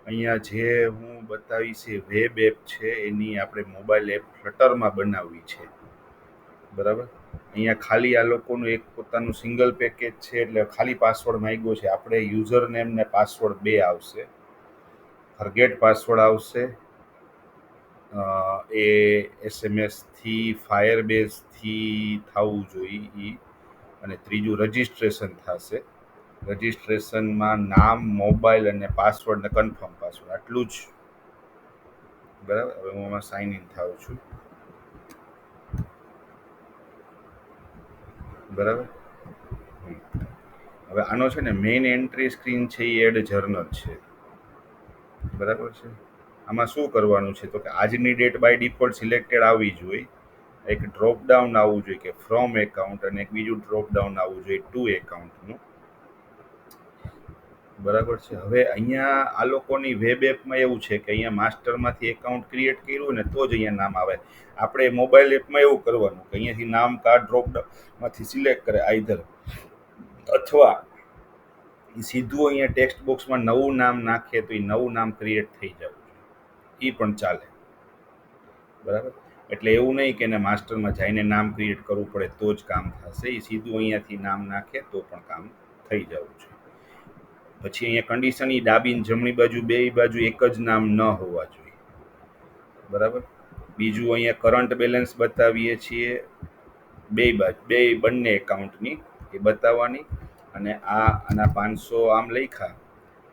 અહીંયા જે હું બતાવીશ એ વેબ એપ છે, એની આપણે મોબાઈલ એપ ફ્લટરમાં બનાવવી છે, બરાબર. અહીંયા ખાલી આ લોકોનું એક પોતાનું સિંગલ પેકેજ છે, એટલે ખાલી પાસવર્ડ માંગ્યો છે. આપણે યુઝર નેમ ને પાસવર્ડ બે આવશે, ફરગેટ પાસવર્ડ આવશે, એ એસએમએસથી ફાયરબેઝથી થવું જોઈએ, અને ત્રીજું રજિસ્ટ્રેશન થશે. રજિસ્ટ્રેશનમાં નામ, મોબાઈલ અને પાસવર્ડ ને કન્ફર્મ પાસવર્ડ, આટલું જ, બરાબર. હવે હું આમાં સાઇન ઇન થાઉં છું, બરાબર. હવે આનો છે ને મેઇન એન્ટ્રી સ્ક્રીન છે એ એડ જર્નલ છે, બરાબર છે. આમાં શું કરવાનું છે તો કે આજની ડેટ બાય ડિફોલ્ટ સિલેક્ટેડ આવવી જોઈએ, એક ડ્રોપ ડાઉન આવવું જોઈએ કે ફ્રોમ એકાઉન્ટ, અને એક બીજું ડ્રોપ ડાઉન આવવું જોઈએ ટુ એકાઉન્ટનું, બરાબર છે. હવે અહીંયા આ લોકોની વેબ એપમાં એવું છે કે અહીંયા માસ્ટરમાંથી એકાઉન્ટ ક્રિએટ કર્યું ને તો જ અહીંયા નામ આવે. આપણે મોબાઈલ એપમાં એવું કરવાનું કે અહીંયાથી નામ કા ડ્રોપ ડાઉનમાંથી સિલેક્ટ કરે આઈધર, અથવા સીધું અહીંયા ટેક્સ્ટ બોક્સમાં નવું નામ નાખે તો એ નવું નામ ક્રિએટ થઈ જવું જોઈએ, એ પણ ચાલે, બરાબર. એટલે એવું નહીં કે એને માસ્ટરમાં જઈને નામ ક્રિએટ કરવું પડે તો જ કામ થશે, એ સીધું અહીંયાથી નામ નાખે તો પણ કામ થઈ જવું છે. પછી અહીંયા કન્ડિશન એ ડાબી જમણી બાજુ બે બાજુ એક જ નામ ન હોવા જોઈએ, બરાબર. બીજું અહીંયા કરંટ બેલેન્સ બતાવીએ છીએ, બંને એકાઉન્ટની એ બતાવવાની, અને આના 500 આમ લખ્યા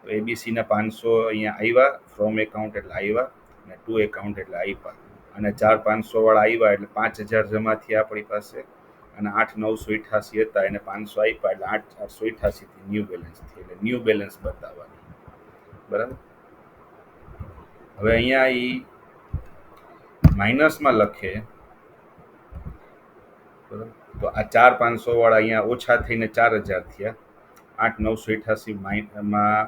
તો એબીસીના 500 અહીંયા આવ્યા, ફ્રોમ એકાઉન્ટ એટલે આવ્યા, અને ટુ એકાઉન્ટ એટલે આપ્યા, અને 4,500 વાળા આવ્યા એટલે 5,000 જમા થયા આપણી પાસે, અને 8,988 હતા એને 500 આપ્યા એટલે 8,888 ન્યૂ બેલેન્સ થઈ, એટલે ન્યૂ બેલેન્સ બતાવવાની, બરાબર. હવે અહીંયા એ માઇનસમાં લખે, બરાબર, તો આ 4,500 વાળા અહીંયા ઓછા થઈને 4,000 થયા, 8,988 માં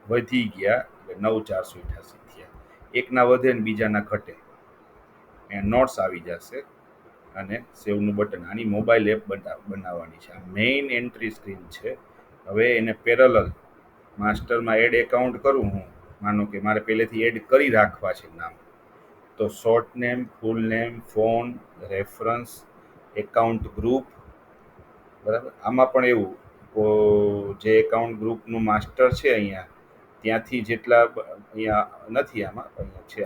વધી ગયા એટલે 9,488 થયા. એકના વધે ને બીજાના ઘટે, અહીંયા નોટ્સ આવી જશે, અને સેવનું બટન. આની મોબાઈલ એપ બનાવવાની છે. આ મેઇન એન્ટ્રી સ્ક્રીન છે. હવે એને પેરેલલ માસ્ટરમાં એડ એકાઉન્ટ કરું હું, માનો કે મારે પહેલેથી એડ કરી રાખવા છે નામ, તો શોર્ટ નેમ, ફૂલ name, phone, reference, account group, બરાબર. આમાં પણ એવું જે એકાઉન્ટ ગ્રુપનું માસ્ટર છે અહીંયા, ત્યાંથી જેટલા અહીંયા નથી, આમાં અહીંયા છે,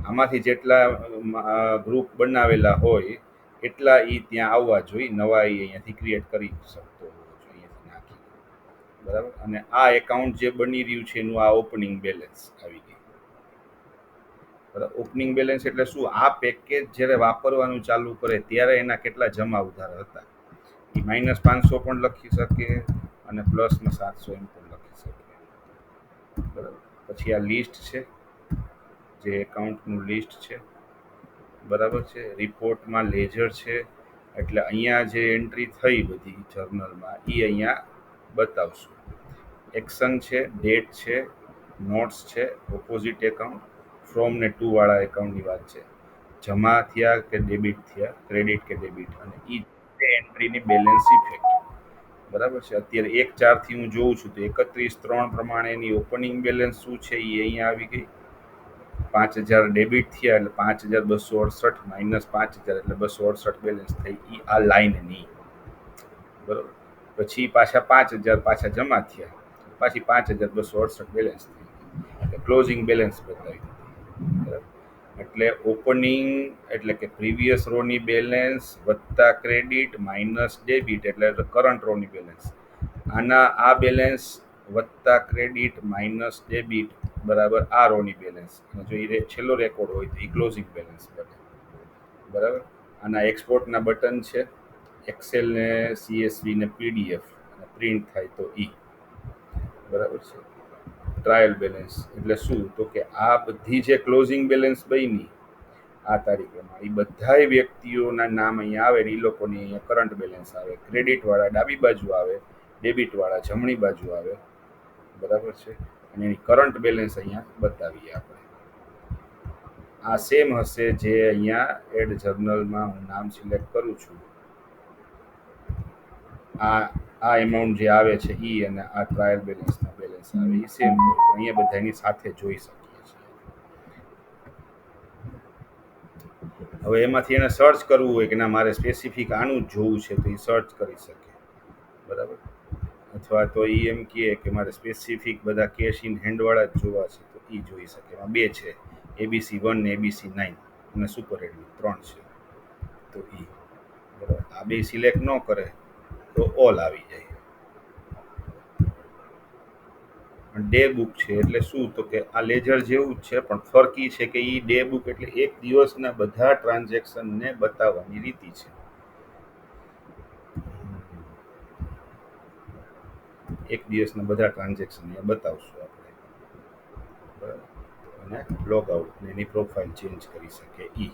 આમાંથી જેટલા ગ્રુપ બનાવેલા હોય એટલા એ ત્યાં આવવા જોઈએ, નવા એ અહીંયાથી ક્રિએટ કરી શકતો હોવો જોઈએ અહીંયાથી નાખી, બરાબર. અને આ એકાઉન્ટ જે બની રહ્યું છે એનું આ ઓપનિંગ બેલેન્સ આવી ગઈ, બરાબર. ઓપનિંગ બેલેન્સ એટલે શું? આ પેકેજ જ્યારે વાપરવાનું ચાલુ કરે ત્યારે એના કેટલા જમા ઉધાર હતા, એ -500 પણ લખી શકે અને પ્લસમાં 700 એમ પણ લખી શકે, બરાબર. પછી આ લિસ્ટ છે, જે એકાઉન્ટનું લિસ્ટ છે, બરાબર છે. રિપોર્ટમાં લેજર છે, એટલે અહીંયા જે એન્ટ્રી થઈ બધી જર્નલમાં એ અહીંયા બતાવશું. એક્શન છે, ડેટ છે, નોટ્સ છે, ઓપોઝિટ એકાઉન્ટ, ફ્રોમ ને ટુ વાળા એકાઉન્ટની વાત છે, જમા થયા કે ડેબિટ થયા, ક્રેડિટ કે ડેબિટ, અને એ એન્ટ્રીની બેલેન્સ ઇફેક્ટ, બરાબર છે. અત્યારે 1/4 હું જોઉં છું તો 31/3 પ્રમાણે એની ઓપનિંગ બેલેન્સ શું છે એ અહીંયા આવી ગઈ. 5,000 ડેબિટ થયા એટલે 5,268 માઇનસ 5,000 એટલે 268 બેલેન્સ થઈ, એ આ લાઇનની, બરાબર. પછી પાછા 5,000 પાછા જમા થયા, પાછી 5,268 બેલેન્સ થઈ, એટલે ક્લોઝિંગ બેલેન્સ બતાવી દીધી, બરાબર. એટલે ઓપનિંગ એટલે કે પ્રીવિયસ રોની બેલેન્સ વત્તા ક્રેડિટ માઇનસ ડેબિટ એટલે કરંટ રોની બેલેન્સ, આ બેલેન્સ વત્તા ક્રેડિટ માઇનસ ડેબિટ બરાબર આ રોની બેલેન્સ, અને જો એ છેલ્લો રેકોર્ડ હોય તો એ ક્લોઝિંગ બેલેન્સ બને, બરાબર. આના એક્સપોર્ટના બટન છે, એક્સેલ ને CSV ને PDF, અને પ્રિન્ટ થાય તો બરાબર છે. ટ્રાયલ બેલેન્સ એટલે શું? તો કે આ બધી જે ક્લોઝિંગ બેલેન્સ બની આ તારીખમાં એ બધા વ્યક્તિઓના નામ અહીંયા આવે, એ લોકોની અહીંયા કરંટ બેલેન્સ આવે, ક્રેડિટવાળા ડાબી બાજુ આવે, ડેબિટવાળા જમણી બાજુ આવે, બરાબર છે. અને એની કરંટ બેલેન્સ અહીંયા બતાવીએ આપણે. આ સેમ હશે જે અહીંયા એડ જર્નલમાં હું નામ સિલેક્ટ કરું છું, આ એમાઉન્ટ જે આવે છે એ, અને આ ટ્રાયલ બેલેન્સના બેલેન્સ ટ્રાન્ઝેક્શન્સ આવે એ સેમ હોય, પણ અહીંયા બધા એની સાથે જોઈ શકીએ છીએ. હવે એમાંથી એને સર્ચ કરવું હોય કે ના મારે સ્પેસિફિક આનું જ જોવું છે તો એ સર્ચ કરી શકે, બરાબર. અથવા તો એ એમ કહે કે મારે સ્પેસિફિક બધા કેશ ઇન હેન્ડવાળા જ જોવા છે તો એ જોઈ શકે. એમાં બે છે, ABC1 ને ABC9 અને સુપર એડમિન 3 છે. તો એ બરાબર, આ બે સિલેક્ટ ન કરે તો ઓલ આવી જાય. ડે બુક છે એટલે શું, તો કે આ લેજર જેવું જ છે, પણ ફરક એ છે કે એ ડે બુક એટલે એક દિવસના બધા ટ્રાન્ઝેક્શનને બતાવવાની રીતિ છે. એક દિવસના બધા ટ્રાન્ઝેક્શન અહીંયા બતાવશું આપણે, બરાબર. અને લોગ આઉટ એની પ્રોફાઇલ ચેન્જ કરી શકે ઈ.